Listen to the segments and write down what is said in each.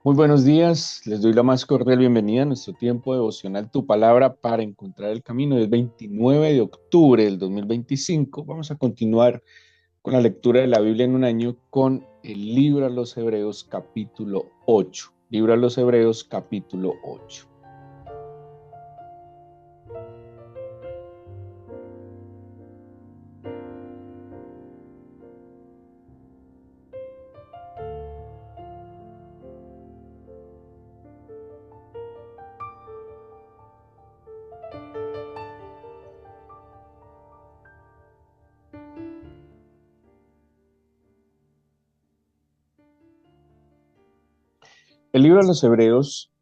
Muy buenos días, les doy la más cordial bienvenida a nuestro tiempo devocional Tu Palabra para encontrar el camino. Es 29 de octubre del 2025. Vamos a continuar con la lectura de la Biblia en un año con el libro a los Hebreos capítulo 8. Libro a los Hebreos capítulo 8. El libro a los Hebreos,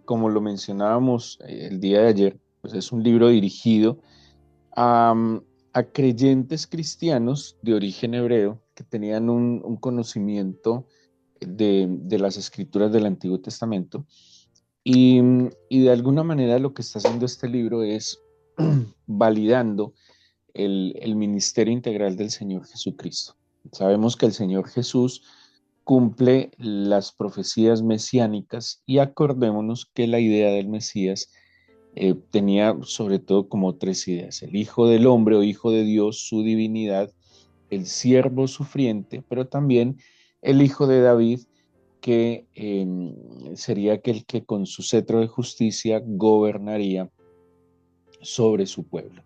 como lo mencionábamos el día de ayer, pues es un libro dirigido a, a creyentes cristianos de origen hebreo que tenían un conocimiento de las escrituras del Antiguo Testamento y de alguna manera lo que está haciendo este libro es validando el ministerio integral del Señor Jesucristo. Sabemos que el Señor Jesús cumple las profecías mesiánicas y acordémonos que la idea del Mesías tenía sobre todo como tres ideas: el Hijo del Hombre o Hijo de Dios, su divinidad; el siervo sufriente, pero también el Hijo de David, que sería aquel que con su cetro de justicia gobernaría sobre su pueblo.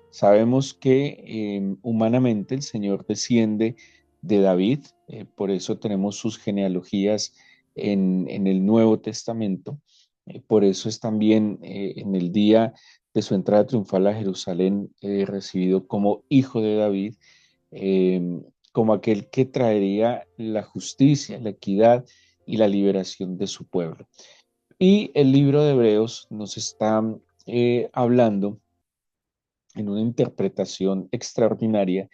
Sabemos que humanamente el Señor desciende de David, por eso tenemos sus genealogías en el Nuevo Testamento. Por eso es también en el día de su entrada triunfal a Jerusalén recibido como hijo de David, eh, como aquel que traería la justicia, la equidad y la liberación de su pueblo. Y el libro de Hebreos nos está hablando en una interpretación extraordinaria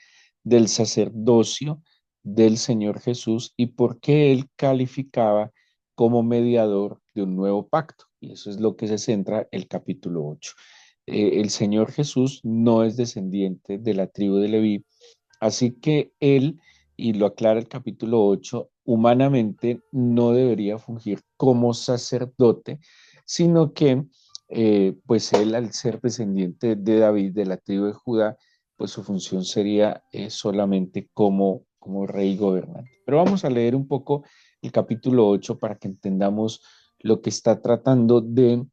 del sacerdocio del Señor Jesús y por qué él calificaba como mediador de un nuevo pacto. Y eso es lo que se centra el capítulo 8. El Señor Jesús no es descendiente de la tribu de Leví, así que él, y lo aclara el capítulo 8, humanamente no debería fungir como sacerdote, sino que pues él, al ser descendiente de David, de la tribu de Judá, pues su función sería solamente como rey gobernante. Pero vamos a leer un poco el capítulo 8 para que entendamos lo que está tratando de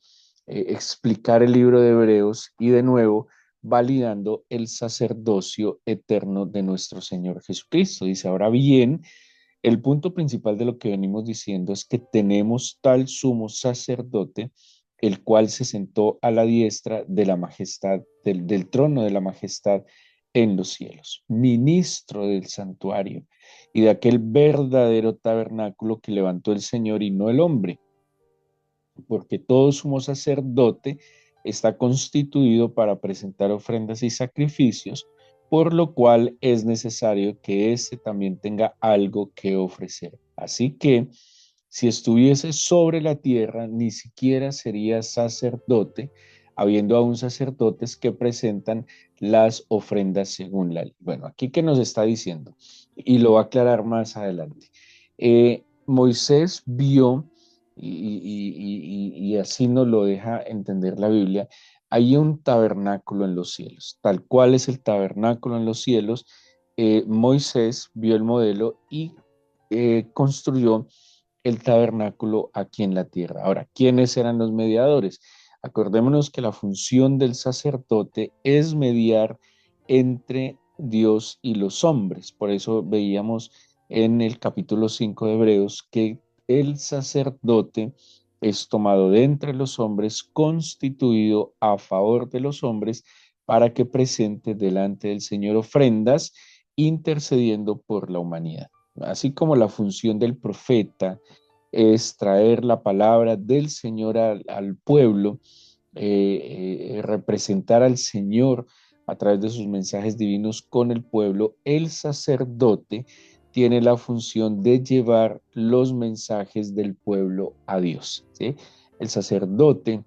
explicar el libro de Hebreos y de nuevo validando el sacerdocio eterno de nuestro Señor Jesucristo. Dice: ahora bien, el punto principal de lo que venimos diciendo es que tenemos tal sumo sacerdote, el cual se sentó a la diestra de la majestad, del trono de la majestad en los cielos, ministro del santuario y de aquel verdadero tabernáculo que levantó el Señor y no el hombre, porque todo sumo sacerdote está constituido para presentar ofrendas y sacrificios, por lo cual es necesario que éste también tenga algo que ofrecer. Así que, si estuviese sobre la tierra, ni siquiera sería sacerdote, habiendo aún sacerdotes que presentan las ofrendas según la ley. Bueno, aquí que nos está diciendo, y lo va a aclarar más adelante. Moisés vio, y así nos lo deja entender la Biblia, hay un tabernáculo en los cielos, tal cual es el tabernáculo en los cielos. Moisés vio el modelo y construyó el tabernáculo aquí en la tierra. Ahora, ¿quiénes eran los mediadores? Acordémonos que la función del sacerdote es mediar entre Dios y los hombres. Por eso veíamos en el capítulo 5 de Hebreos que el sacerdote es tomado de entre los hombres, constituido a favor de los hombres, para que presente delante del Señor ofrendas, intercediendo por la humanidad. Así como la función del profeta es traer la palabra del Señor al pueblo, representar al Señor a través de sus mensajes divinos con el pueblo, el sacerdote tiene la función de llevar los mensajes del pueblo a Dios, ¿sí? El sacerdote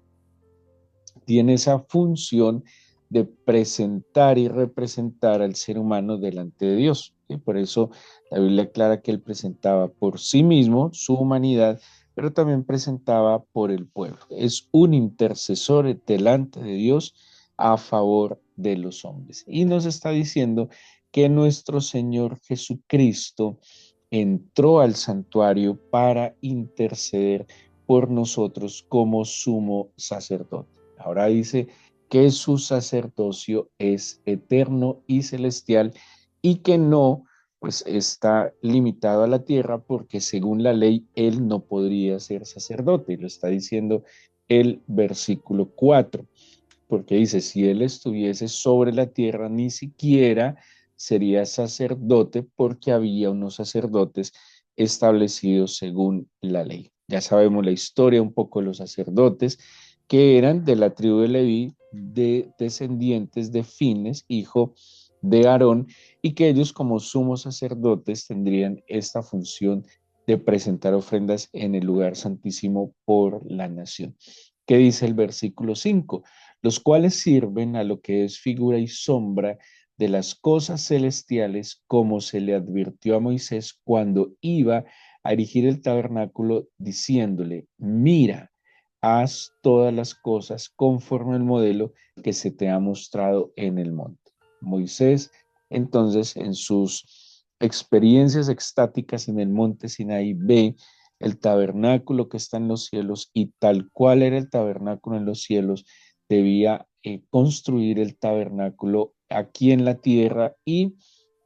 tiene esa función de presentar y representar al ser humano delante de Dios, ¿sí? Por eso la Biblia aclara que él presentaba por sí mismo su humanidad, pero también presentaba por el pueblo. Es un intercesor delante de Dios a favor de los hombres. Y nos está diciendo que nuestro Señor Jesucristo entró al santuario para interceder por nosotros como sumo sacerdote. Ahora dice que su sacerdocio es eterno y celestial y que no pues está limitado a la tierra porque según la ley él no podría ser sacerdote. Lo está diciendo el versículo 4 porque dice, si él estuviese sobre la tierra, ni siquiera sería sacerdote porque había unos sacerdotes establecidos según la ley. Ya sabemos la historia un poco de los sacerdotes que eran de la tribu de Leví, de descendientes de Fines, hijo de Aarón, y que ellos como sumos sacerdotes tendrían esta función de presentar ofrendas en el lugar santísimo por la nación. ¿Qué dice el versículo 5? Los cuales sirven a lo que es figura y sombra de las cosas celestiales, como se le advirtió a Moisés cuando iba a erigir el tabernáculo, diciéndole, mira, haz todas las cosas conforme al modelo que se te ha mostrado en el monte. Moisés, entonces, en sus experiencias extáticas en el monte Sinaí, ve el tabernáculo que está en los cielos y tal cual era el tabernáculo en los cielos, debía construir el tabernáculo aquí en la tierra y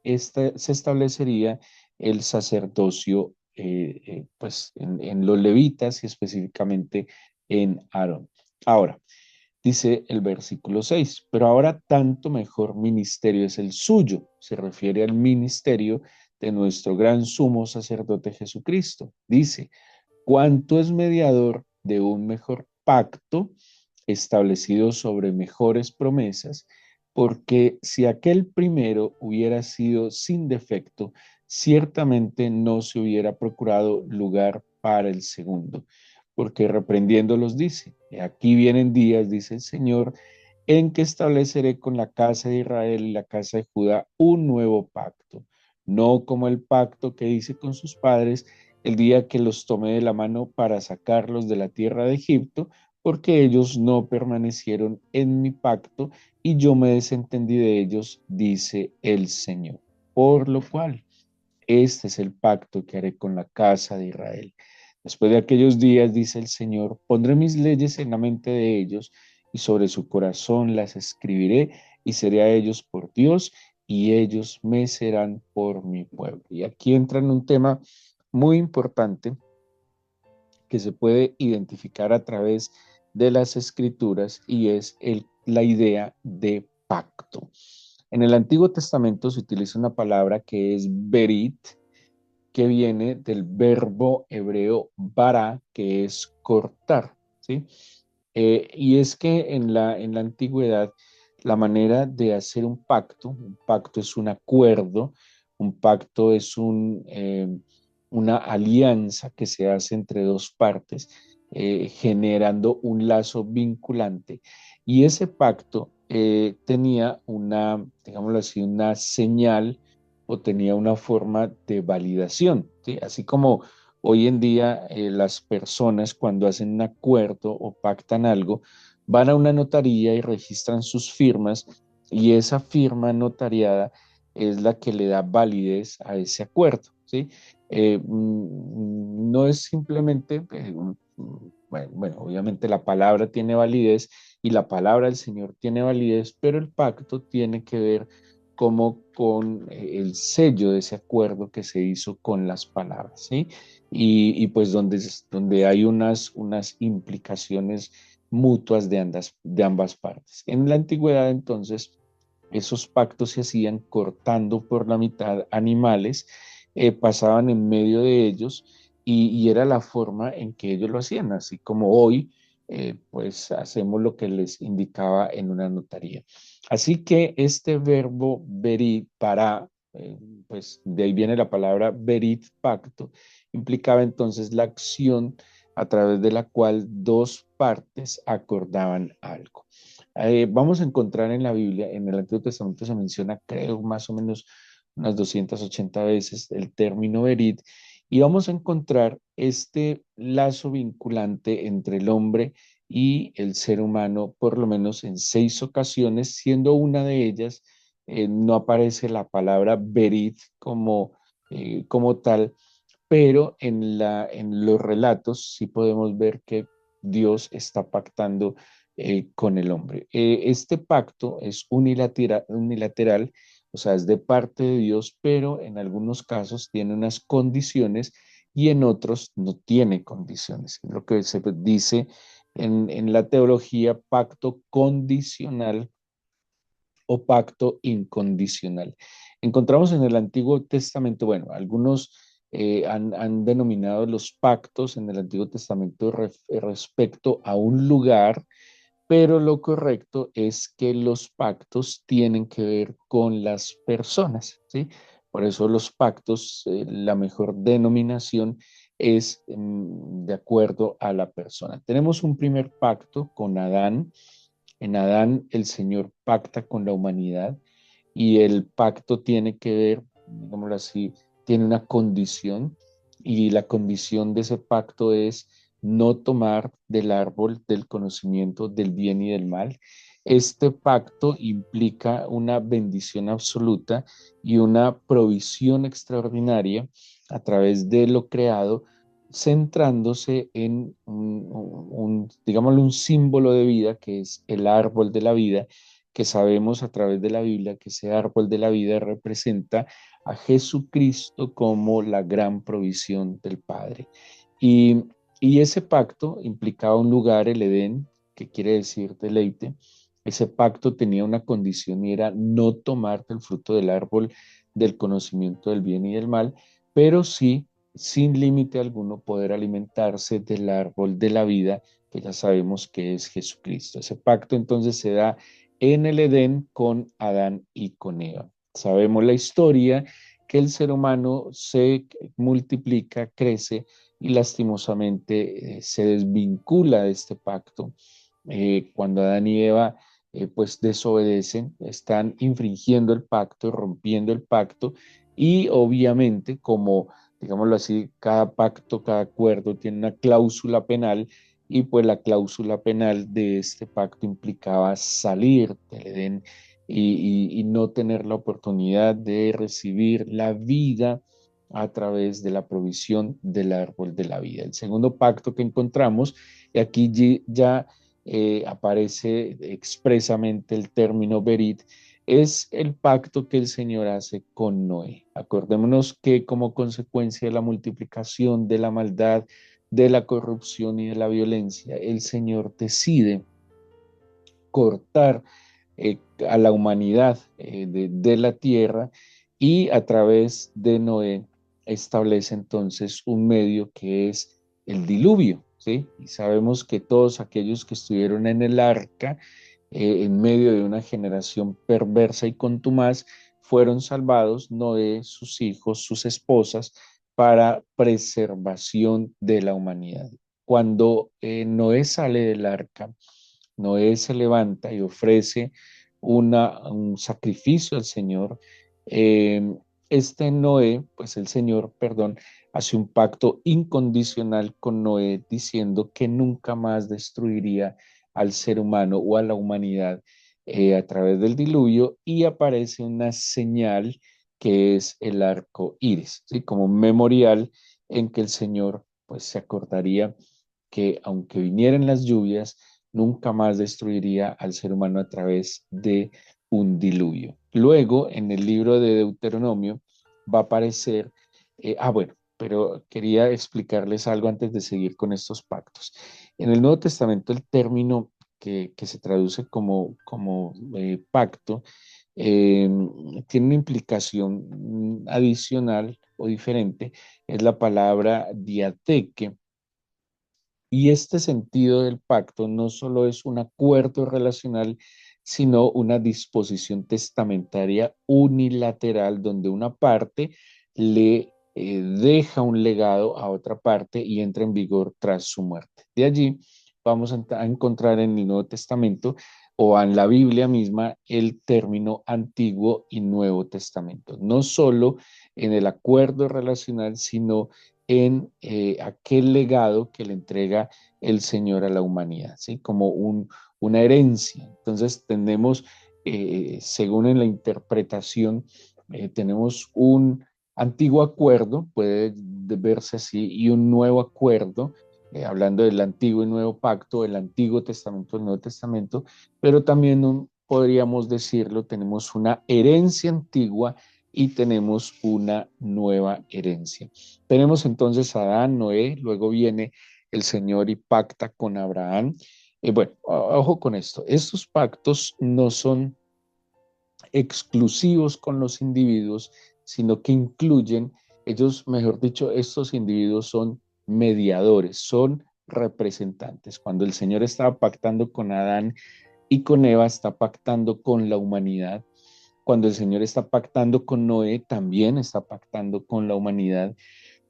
se establecería el sacerdocio pues en los levitas y específicamente en Aarón. Ahora, dice el versículo 6, pero ahora tanto mejor ministerio es el suyo, se refiere al ministerio de nuestro gran sumo sacerdote Jesucristo. Dice, cuánto es mediador de un mejor pacto establecido sobre mejores promesas, porque si aquel primero hubiera sido sin defecto, ciertamente no se hubiera procurado lugar para el segundo, porque reprendiéndolos dice, aquí vienen días, dice el Señor, en que estableceré con la casa de Israel y la casa de Judá un nuevo pacto, no como el pacto que hice con sus padres el día que los tomé de la mano para sacarlos de la tierra de Egipto, porque ellos no permanecieron en mi pacto y yo me desentendí de ellos, dice el Señor. Por lo cual, este es el pacto que haré con la casa de Israel. Después de aquellos días, dice el Señor, pondré mis leyes en la mente de ellos y sobre su corazón las escribiré y seré a ellos por Dios y ellos me serán por mi pueblo. Y aquí entra en un tema muy importante que se puede identificar a través de las escrituras y es la idea de pacto. En el Antiguo Testamento se utiliza una palabra que es berit, que viene del verbo hebreo bara, que es cortar, ¿sí? Y es que en la antigüedad la manera de hacer un pacto es un acuerdo, un pacto es una alianza que se hace entre dos partes, generando un lazo vinculante. Y ese pacto tenía una, digámoslo así, una señal o tenía una forma de validación, ¿sí? Así como hoy en día las personas cuando hacen un acuerdo o pactan algo, van a una notaría y registran sus firmas y esa firma notariada es la que le da validez a ese acuerdo, ¿sí? No es simplemente, bueno, obviamente la palabra tiene validez y la palabra del Señor tiene validez, pero el pacto tiene que ver como con el sello de ese acuerdo que se hizo con las palabras, ¿sí? Y pues donde hay unas implicaciones mutuas de ambas partes. En la antigüedad, entonces, esos pactos se hacían cortando por la mitad animales, pasaban en medio de ellos y era la forma en que ellos lo hacían, así como hoy, pues hacemos lo que les indicaba en una notaría. Así que este verbo berit, para, pues de ahí viene la palabra berit, pacto, implicaba entonces la acción a través de la cual dos partes acordaban algo. Vamos a encontrar en la Biblia, en el Antiguo Testamento se menciona, creo, más o menos unas 280 veces el término berit, Y vamos a encontrar este lazo vinculante entre el hombre y el ser humano, por lo menos en 6 ocasiones, siendo una de ellas, no aparece la palabra Berit como tal, pero en los relatos sí podemos ver que Dios está pactando con el hombre. Este pacto es unilateral, o sea, es de parte de Dios, pero en algunos casos tiene unas condiciones y en otros no tiene condiciones. Lo que se dice en la teología, pacto condicional o pacto incondicional. Encontramos en el Antiguo Testamento, bueno, algunos han denominado los pactos en el Antiguo Testamento respecto a un lugar, pero lo correcto es que los pactos tienen que ver con las personas, ¿sí? Por eso los pactos, la mejor denominación es de acuerdo a la persona. Tenemos un primer pacto con Adán. En Adán el Señor pacta con la humanidad y el pacto tiene que ver, digámoslo así, tiene una condición y la condición de ese pacto es no tomar del árbol del conocimiento del bien y del mal. Este pacto implica una bendición absoluta y una provisión extraordinaria a través de lo creado, centrándose en digámoslo, un símbolo de vida que es el árbol de la vida, que sabemos a través de la Biblia que ese árbol de la vida representa a Jesucristo como la gran provisión del Padre. Y, y ese pacto implicaba un lugar, el Edén, que quiere decir deleite. Ese pacto tenía una condición y era no tomar del fruto del árbol del conocimiento del bien y del mal, pero sí, sin límite alguno, poder alimentarse del árbol de la vida, que ya sabemos que es Jesucristo. Ese pacto entonces se da en el Edén con Adán y con Eva. Sabemos la historia que el ser humano se multiplica, crece y lastimosamente se desvincula de este pacto. Cuando Adán y Eva pues desobedecen, están infringiendo el pacto, rompiendo el pacto y obviamente como, digámoslo así, cada pacto, cada acuerdo tiene una cláusula penal y pues la cláusula penal de este pacto implicaba salir del Edén y no tener la oportunidad de recibir la vida a través de la provisión del árbol de la vida. El segundo pacto que encontramos, y aquí ya aparece expresamente el término Berit, es el pacto que el Señor hace con Noé. Acordémonos que como consecuencia de la multiplicación de la maldad, de la corrupción y de la violencia, el Señor decide cortar a la humanidad de la tierra y a través de Noé establece entonces un medio que es el diluvio, ¿sí? Y sabemos que todos aquellos que estuvieron en el arca en medio de una generación perversa y contumaz fueron salvados, Noé, sus hijos, sus esposas, para preservación de la humanidad. Cuando Noé sale del arca, Noé se levanta y ofrece un sacrificio al Señor. Eh, este Noé, pues el Señor, perdón, hace un pacto incondicional con Noé diciendo que nunca más destruiría al ser humano o a la humanidad a través del diluvio y aparece una señal que es el arco iris, ¿sí? Como un memorial en que el Señor pues se acordaría que aunque vinieran las lluvias, nunca más destruiría al ser humano a través de un diluvio. Luego, en el libro de Deuteronomio, va a aparecer, bueno, pero quería explicarles algo antes de seguir con estos pactos. En el Nuevo Testamento, el término que se traduce como pacto eh, tiene una implicación adicional o diferente, es la palabra diateque, y este sentido del pacto no solo es un acuerdo relacional, sino una disposición testamentaria unilateral donde una parte le deja un legado a otra parte y entra en vigor tras su muerte. De allí vamos a encontrar en el Nuevo Testamento o en la Biblia misma el término Antiguo y Nuevo Testamento, no solo en el acuerdo relacional, sino en aquel legado que le entrega el Señor a la humanidad, ¿sí? Como una herencia. Entonces tenemos, según en la interpretación, tenemos un antiguo acuerdo, puede verse así, y un nuevo acuerdo, hablando del antiguo y nuevo pacto, el Antiguo Testamento, el Nuevo Testamento, pero también podríamos decirlo, tenemos una herencia antigua y tenemos una nueva herencia. Tenemos entonces a Adán, Noé, luego viene el Señor y pacta con Abraham. Bueno, ojo con esto, estos pactos no son exclusivos con los individuos, sino que incluyen, ellos, mejor dicho, estos individuos son mediadores, son representantes. Cuando el Señor estaba pactando con Adán y con Eva, está pactando con la humanidad. Cuando el Señor está pactando con Noé, también está pactando con la humanidad.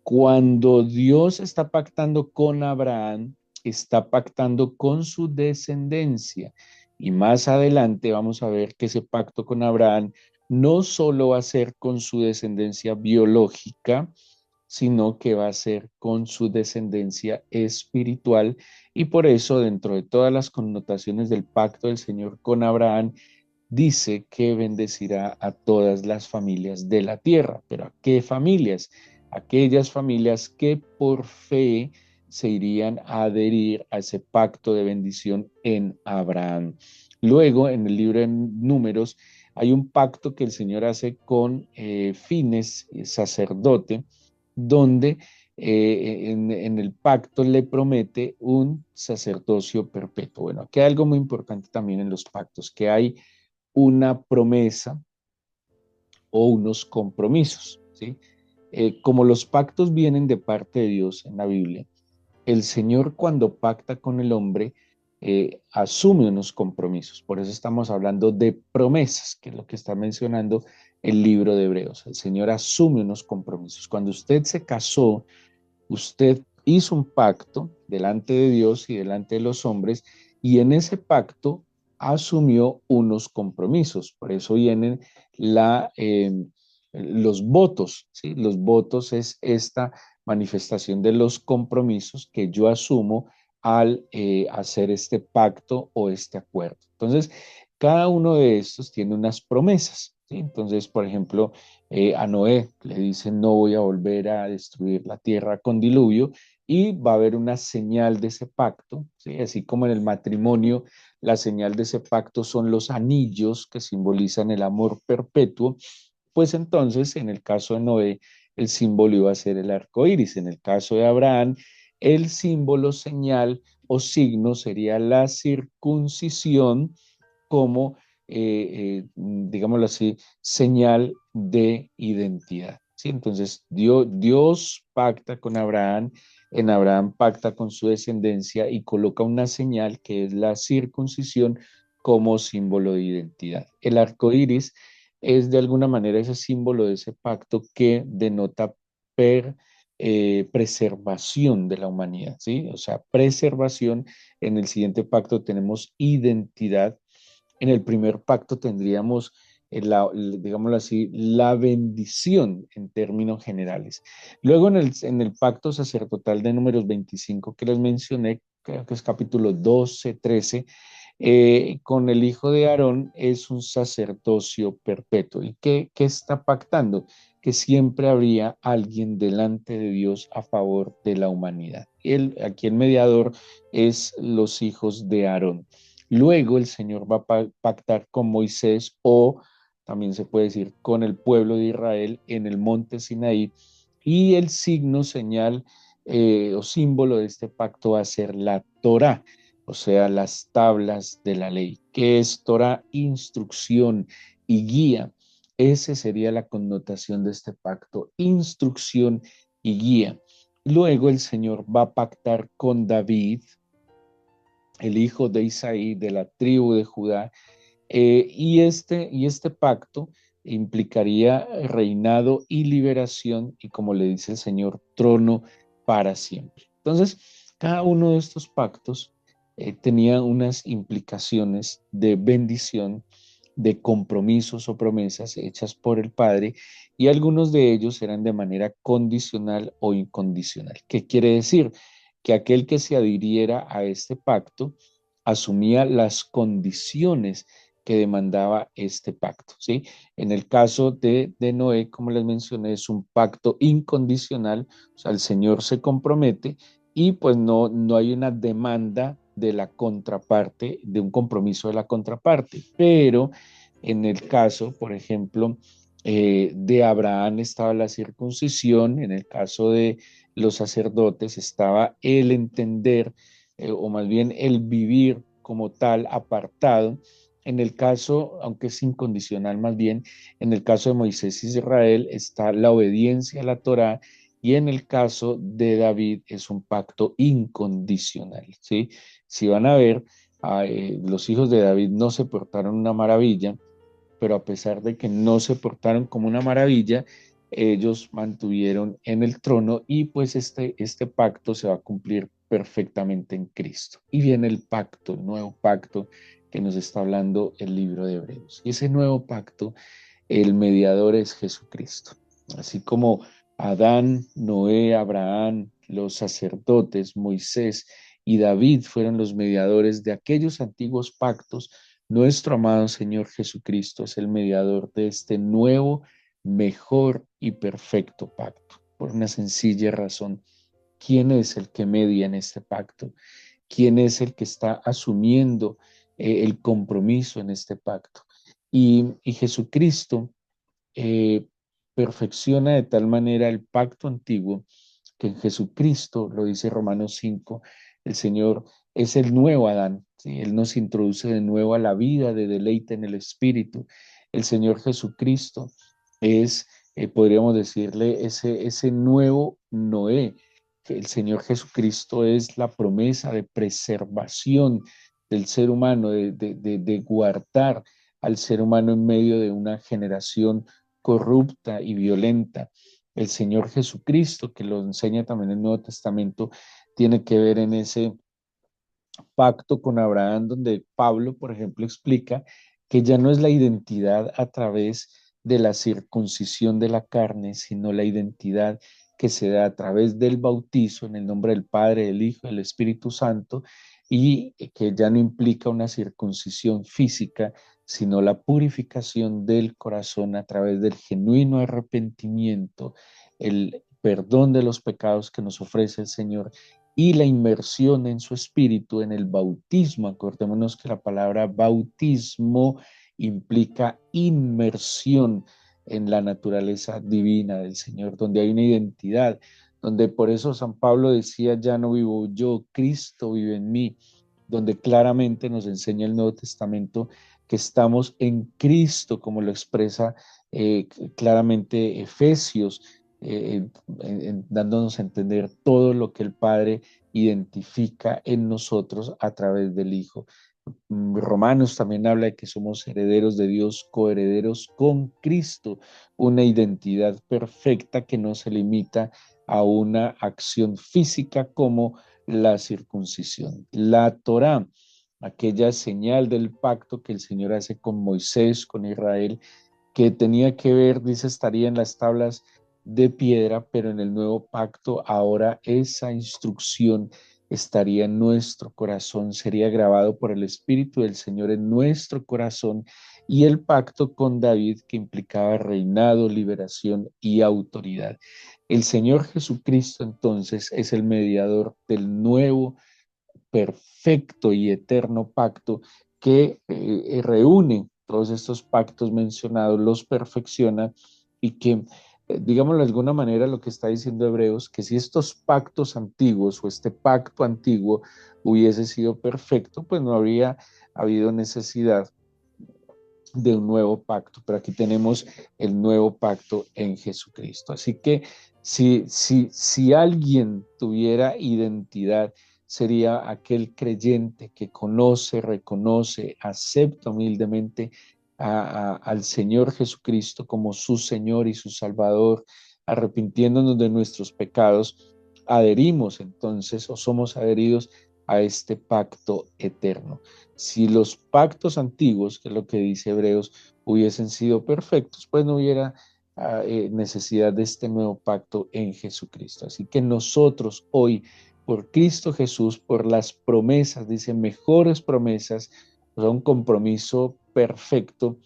Cuando Dios está pactando con Abraham, está pactando con su descendencia. Y más adelante vamos a ver que ese pacto con Abraham no solo va a ser con su descendencia biológica, sino que va a ser con su descendencia espiritual. Y por eso, dentro de todas las connotaciones del pacto del Señor con Abraham, dice que bendecirá a todas las familias de la tierra. ¿Pero a qué familias? Aquellas familias que por fe se irían a adherir a ese pacto de bendición en Abraham. Luego, en el libro de Números, hay un pacto que el Señor hace con Fines, sacerdote, donde en el pacto le promete un sacerdocio perpetuo. Bueno, aquí hay algo muy importante también en los pactos, que hay una promesa o unos compromisos, ¿sí? Como los pactos vienen de parte de Dios en la Biblia, el Señor cuando pacta con el hombre asume unos compromisos. Por eso estamos hablando de promesas, que es lo que está mencionando el libro de Hebreos. El Señor asume unos compromisos. Cuando usted se casó, usted hizo un pacto delante de Dios y delante de los hombres, y en ese pacto asumió unos compromisos. Por eso vienen la, los votos, ¿sí? Los votos es esta manifestación de los compromisos que yo asumo al hacer este pacto o este acuerdo. Entonces, cada uno de estos tiene unas promesas, ¿sí? Entonces, por ejemplo, a Noé le dicen no voy a volver a destruir la tierra con diluvio y va a haber una señal de ese pacto, ¿sí? Así como en el matrimonio la señal de ese pacto son los anillos que simbolizan el amor perpetuo, pues entonces en el caso de Noé el símbolo iba a ser el arco iris, en el caso de Abraham el símbolo, señal o signo sería la circuncisión como, digámoslo así, señal de identidad. ¿Sí? Entonces, Dios pacta con Abraham, en Abraham pacta con su descendencia y coloca una señal que es la circuncisión como símbolo de identidad. El arco iris es de alguna manera ese símbolo de ese pacto que denota per, preservación de la humanidad, ¿sí? O sea, preservación. En el siguiente pacto tenemos identidad. En el primer pacto tendríamos, digámoslo así, la bendición en términos generales. Luego en el pacto sacerdotal de Números 25 que les mencioné, creo que es capítulo 12, 13, con el hijo de Aarón es un sacerdocio perpetuo. ¿Y qué está pactando? Que siempre habría alguien delante de Dios a favor de la humanidad. Aquí el mediador es los hijos de Aarón. Luego el Señor va a pactar con Moisés o también se puede decir con el pueblo de Israel en el monte Sinaí y el signo, señal o símbolo de este pacto va a ser la Torá, o sea, las tablas de la ley. ¿Qué es Torá? Instrucción y guía. Esa sería la connotación de este pacto, instrucción y guía. Luego el Señor va a pactar con David, el hijo de Isaí, de la tribu de Judá, y este pacto implicaría reinado y liberación, y como le dice el Señor, trono para siempre. Entonces, cada uno de estos pactos tenía unas implicaciones de bendición, de compromisos o promesas hechas por el Padre, y algunos de ellos eran de manera condicional o incondicional. ¿Qué quiere decir? Que aquel que se adhiriera a este pacto asumía las condiciones que demandaba este pacto, ¿sí? En el caso de Noé, como les mencioné, es un pacto incondicional, o sea, el Señor se compromete y pues no hay una demanda de la contraparte, de un compromiso de la contraparte, pero en el caso, por ejemplo, de Abraham estaba la circuncisión, en el caso de los sacerdotes estaba el entender, o más bien el vivir como tal apartado. En el caso, aunque es incondicional más bien, en el caso de Moisés y Israel está la obediencia a la Torá, y en el caso de David es un pacto incondicional, ¿sí? Si van a ver, los hijos de David no se portaron una maravilla, pero a pesar de que no se portaron como una maravilla, ellos mantuvieron en el trono y pues este pacto se va a cumplir perfectamente en Cristo. Y viene el pacto, el nuevo pacto que nos está hablando el libro de Hebreos. Y ese nuevo pacto, el mediador es Jesucristo. Así como Adán, Noé, Abraham, los sacerdotes, Moisés y David fueron los mediadores de aquellos antiguos pactos, nuestro amado Señor Jesucristo es el mediador de este nuevo, mejor y perfecto pacto. Por una sencilla razón, ¿quién es el que media en este pacto? ¿Quién es el que está asumiendo el compromiso en este pacto? Y Jesucristo eh, perfecciona de tal manera el pacto antiguo que en Jesucristo, lo dice Romanos 5, el Señor es el nuevo Adán, ¿sí? Él nos introduce de nuevo a la vida de deleite en el Espíritu. El Señor Jesucristo es, podríamos decirle, ese nuevo Noé. Que el Señor Jesucristo es la promesa de preservación del ser humano, de guardar al ser humano en medio de una generación corrupta y violenta. El Señor Jesucristo, que lo enseña también el Nuevo Testamento, tiene que ver en ese pacto con Abraham, donde Pablo, por ejemplo, explica que ya no es la identidad a través de la circuncisión de la carne, sino la identidad que se da a través del bautizo en el nombre del Padre, del Hijo, del Espíritu Santo, y que ya no implica una circuncisión física, sino la purificación del corazón a través del genuino arrepentimiento, el perdón de los pecados que nos ofrece el Señor y la inmersión en su espíritu en el bautismo. Acordémonos que la palabra bautismo implica inmersión en la naturaleza divina del Señor, donde hay una identidad, donde por eso San Pablo decía, ya no vivo yo, Cristo vive en mí, donde claramente nos enseña el Nuevo Testamento que estamos en Cristo, como lo expresa claramente Efesios, dándonos a entender todo lo que el Padre identifica en nosotros a través del Hijo. Romanos también habla de que somos herederos de Dios, coherederos con Cristo, una identidad perfecta que no se limita a una acción física como la circuncisión. La Torá, aquella señal del pacto que el Señor hace con Moisés, con Israel, que tenía que ver, dice, estaría en las tablas de piedra, pero en el nuevo pacto ahora esa instrucción estaría en nuestro corazón, sería grabado por el Espíritu del Señor en nuestro corazón, y el pacto con David que implicaba reinado, liberación y autoridad. El Señor Jesucristo entonces es el mediador del nuevo, perfecto y eterno pacto que reúne todos estos pactos mencionados, los perfecciona y que, digámoslo de alguna manera, lo que está diciendo Hebreos, que si estos pactos antiguos o este pacto antiguo hubiese sido perfecto, pues no habría habido necesidad de un nuevo pacto, pero aquí tenemos el nuevo pacto en Jesucristo. Así que si alguien tuviera identidad, sería aquel creyente que conoce, reconoce, acepta humildemente al Señor Jesucristo como su Señor y su Salvador, arrepintiéndonos de nuestros pecados, adherimos entonces o somos adheridos a este pacto eterno. Si los pactos antiguos, que es lo que dice Hebreos, hubiesen sido perfectos, pues no hubiera necesidad de este nuevo pacto en Jesucristo. Así que nosotros hoy, por Cristo Jesús, por las promesas, dice, mejores promesas, o sea, un compromiso perfecto,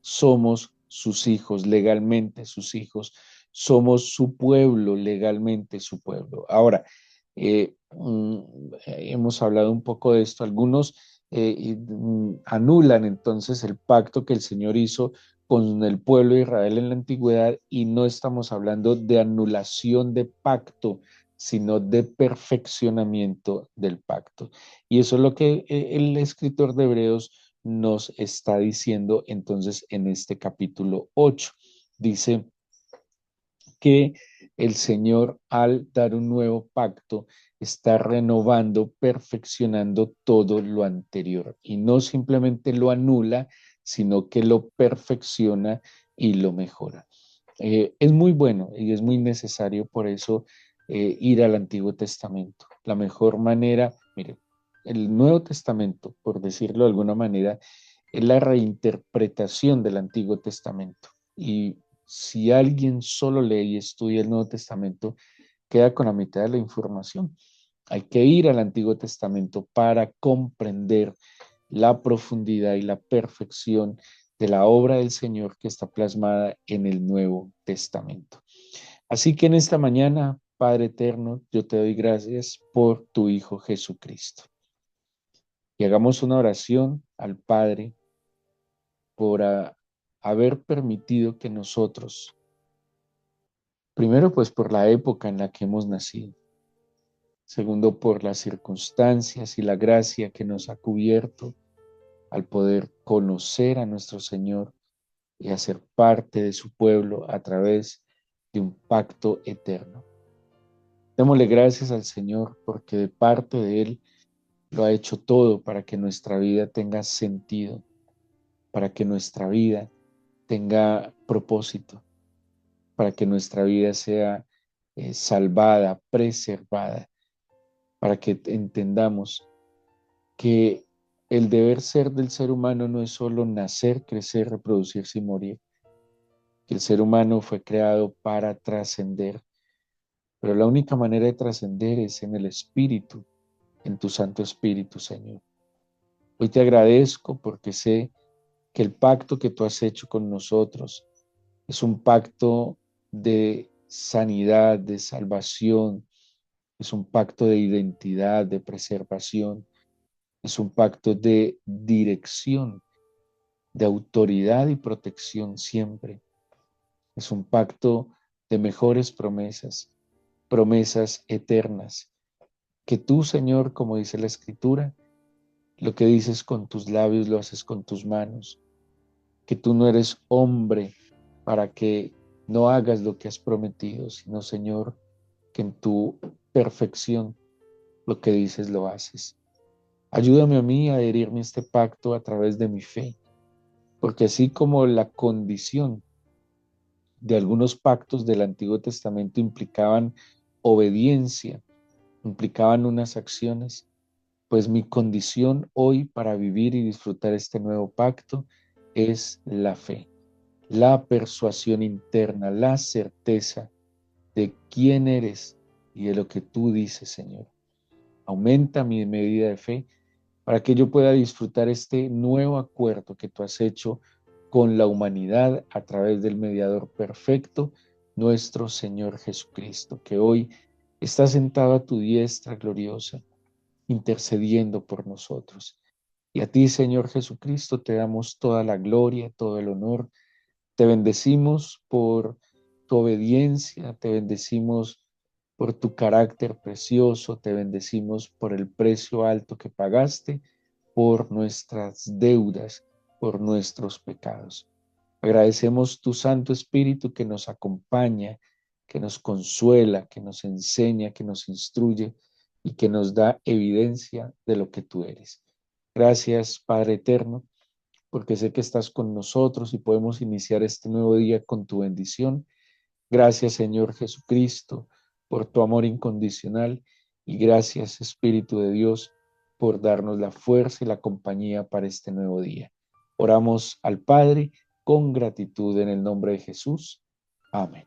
somos sus hijos, legalmente sus hijos, somos su pueblo, legalmente su pueblo. Ahora, hemos hablado un poco de esto, algunos anulan entonces el pacto que el Señor hizo con el pueblo de Israel en la antigüedad, y no estamos hablando de anulación de pacto, sino de perfeccionamiento del pacto. Y eso es lo que el escritor de Hebreos nos está diciendo entonces en este capítulo 8. Dice que el Señor, al dar un nuevo pacto, está renovando, perfeccionando todo lo anterior, y no simplemente lo anula, sino que lo perfecciona y lo mejora. Es muy bueno y es muy necesario por eso ir al Antiguo Testamento. La mejor manera, mire, el Nuevo Testamento, por decirlo de alguna manera, es la reinterpretación del Antiguo Testamento. Y si alguien solo lee y estudia el Nuevo Testamento, queda con la mitad de la información. Hay que ir al Antiguo Testamento para comprender la profundidad y la perfección de la obra del Señor que está plasmada en el Nuevo Testamento. Así que en esta mañana, Padre eterno, yo te doy gracias por tu Hijo Jesucristo. Y hagamos una oración al Padre por haber permitido que nosotros, primero pues por la época en la que hemos nacido, segundo por las circunstancias y la gracia que nos ha cubierto al poder conocer a nuestro Señor y hacer parte de su pueblo a través de un pacto eterno. Démosle gracias al Señor porque de parte de Él lo ha hecho todo para que nuestra vida tenga sentido, para que nuestra vida tenga propósito, para que nuestra vida sea salvada, preservada, para que entendamos que el deber ser del ser humano no es solo nacer, crecer, reproducirse y morir, que el ser humano fue creado para trascender, pero la única manera de trascender es en el Espíritu, en tu Santo Espíritu, Señor. Hoy te agradezco porque sé que el pacto que tú has hecho con nosotros es un pacto de sanidad, de salvación, es un pacto de identidad, de preservación, es un pacto de dirección, de autoridad y protección siempre. Es un pacto de mejores promesas, promesas eternas, que tú, Señor, como dice la Escritura, lo que dices con tus labios lo haces con tus manos, que tú no eres hombre para que no hagas lo que has prometido, sino, Señor, que en tu perfección lo que dices lo haces. Ayúdame a mí a adherirme a este pacto a través de mi fe, porque así como la condición de algunos pactos del Antiguo Testamento implicaban obediencia, implicaban unas acciones, pues mi condición hoy para vivir y disfrutar este nuevo pacto es la fe, la persuasión interna, la certeza de quién eres y de lo que tú dices, Señor. Aumenta mi medida de fe para que yo pueda disfrutar este nuevo acuerdo que tú has hecho con la humanidad a través del mediador perfecto, nuestro Señor Jesucristo, que hoy está sentado a tu diestra gloriosa, intercediendo por nosotros. Y a ti, Señor Jesucristo, te damos toda la gloria, todo el honor. Te bendecimos por tu obediencia, te bendecimos por tu carácter precioso, te bendecimos por el precio alto que pagaste, por nuestras deudas, por nuestros pecados. Agradecemos tu Santo Espíritu que nos acompaña, que nos consuela, que nos enseña, que nos instruye y que nos da evidencia de lo que tú eres. Gracias, Padre eterno, porque sé que estás con nosotros y podemos iniciar este nuevo día con tu bendición. Gracias, Señor Jesucristo, por tu amor incondicional, y gracias, Espíritu de Dios, por darnos la fuerza y la compañía para este nuevo día. Oramos al Padre con gratitud en el nombre de Jesús. Amén.